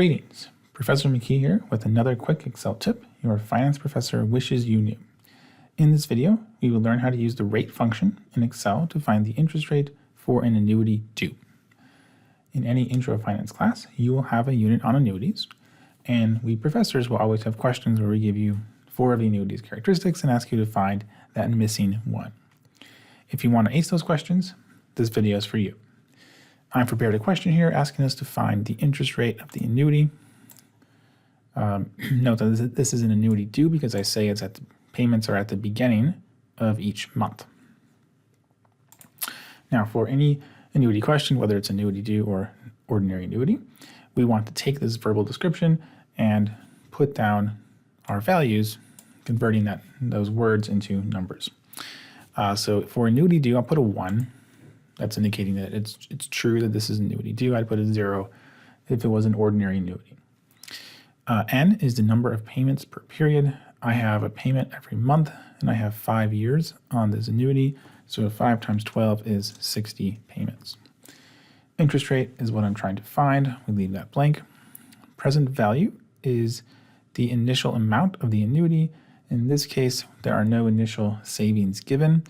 Greetings, Professor McKee here with another quick Excel tip your finance professor wishes you knew. In this video, we will learn how to use the rate function in Excel to find the interest rate for an annuity due. In any intro finance class, you will have a unit on annuities, and we professors will always have questions where we give you 4 of the annuity's characteristics and ask you to find that missing one. If you want to ace those questions, this video is for you. I've prepared a question here asking us to find the interest rate of the annuity. Note that this is an annuity due because I say it's payments are at the beginning of each month. Now, for any annuity question, whether it's annuity due or ordinary annuity, we want to take this verbal description and put down our values, converting those words into numbers. So for annuity due, I'll put a 1. That's indicating that it's true that this is annuity due. I'd put a 0 if it was an ordinary annuity. N is the number of payments per period. I have a payment every month, and I have 5 years on this annuity. So 5 times 12 is 60 payments. Interest rate is what I'm trying to find. We leave that blank. Present value is the initial amount of the annuity. In this case, there are no initial savings given.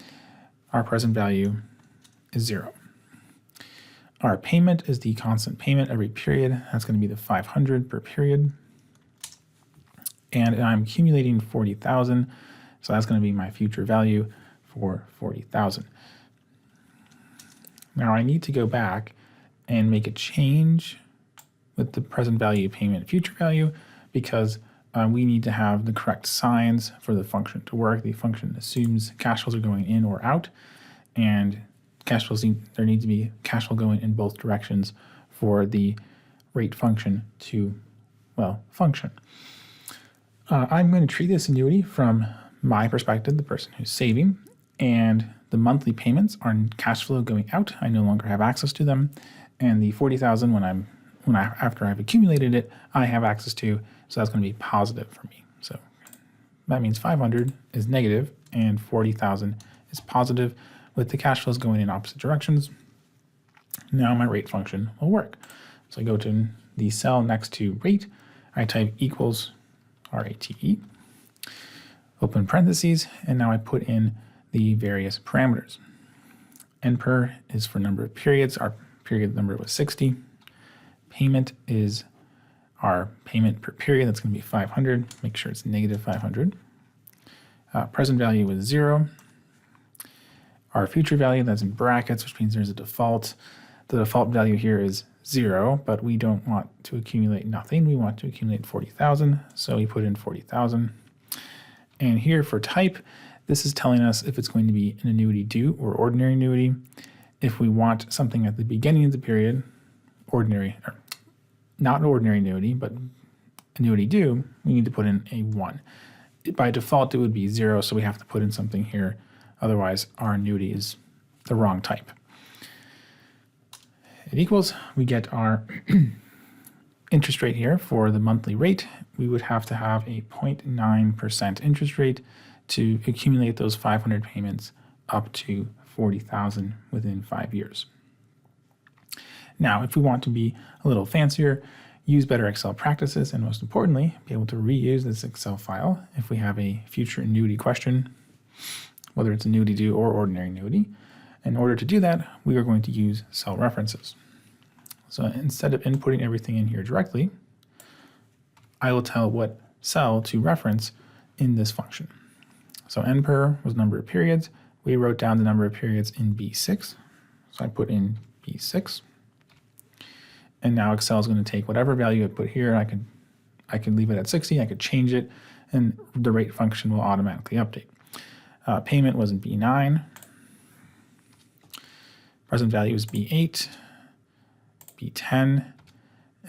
Our present value is 0. Our payment is the constant payment every period. That's going to be the 500 per period. And I'm accumulating 40,000, so that's going to be my future value for 40,000. Now I need to go back and make a change with the present value, payment, future value, because we need to have the correct signs for the function to work. The function assumes cash flows are going in or out, and there needs to be cash flow going in both directions for the rate function to, function. I'm going to treat this annuity from my perspective, the person who's saving, and the monthly payments are cash flow going out. I no longer have access to them, and the 40,000 after I've accumulated it, I have access to. So that's going to be positive for me. So that means 500 is negative and 40,000 is positive, with the cash flows going in opposite directions. Now my rate function will work. So I go to the cell next to rate, I type equals RATE, open parentheses, and now I put in the various parameters. N per is for number of periods. Our period number was 60. Payment is our payment per period. That's going to be 500. Make sure it's negative 500. Present value was 0. Our future value, that's in brackets, which means there's a default. The default value here is 0, but we don't want to accumulate nothing. We want to accumulate 40,000, so we put in 40,000. And here for type, this is telling us if it's going to be an annuity due or ordinary annuity. If we want something at the beginning of the period, not an ordinary annuity, but annuity due, we need to put in a 1. By default, it would be 0, so we have to put in something here. Otherwise, our annuity is the wrong type. It equals, we get our interest rate here for the monthly rate. We would have to have a 0.9% interest rate to accumulate those 500 payments up to 40,000 within 5 years. Now, if we want to be a little fancier, use better Excel practices, and most importantly, be able to reuse this Excel file if we have a future annuity question, whether it's annuity due or ordinary annuity. In order to do that, we are going to use cell references. So instead of inputting everything in here directly, I will tell what cell to reference in this function. So N per was number of periods. We wrote down the number of periods in B6. So I put in B6. And now Excel is going to take whatever value I put here. I could leave it at 60. I could change it, and the rate function will automatically update. Payment was in B9. Present value is B8, B10,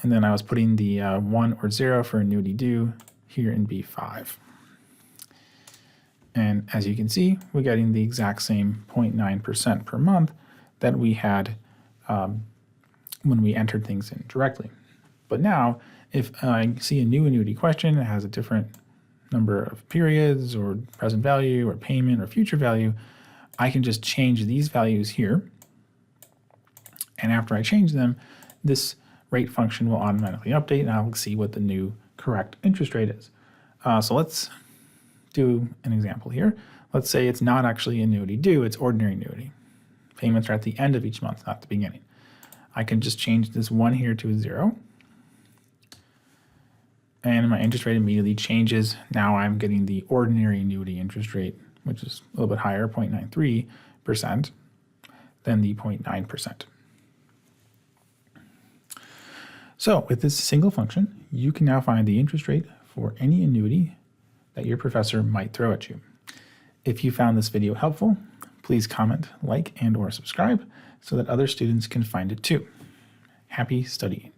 and then I was putting the 1 or 0 for annuity due here in B5. And as you can see, we're getting the exact same 0.9% per month that we had when we entered things in directly. But now, if I see a new annuity question that has a different number of periods or present value or payment or future value, I can just change these values here. And after I change them, this rate function will automatically update, and I'll see what the new correct interest rate is. So let's do an example here. Let's say it's not actually annuity due, it's ordinary annuity. Payments are at the end of each month, not the beginning. I can just change this 1 here to a 0. And my interest rate immediately changes. Now I'm getting the ordinary annuity interest rate, which is a little bit higher, 0.93%, than the 0.9%. So with this single function, you can now find the interest rate for any annuity that your professor might throw at you. If you found this video helpful, please comment, like, and/or subscribe so that other students can find it too. Happy studying.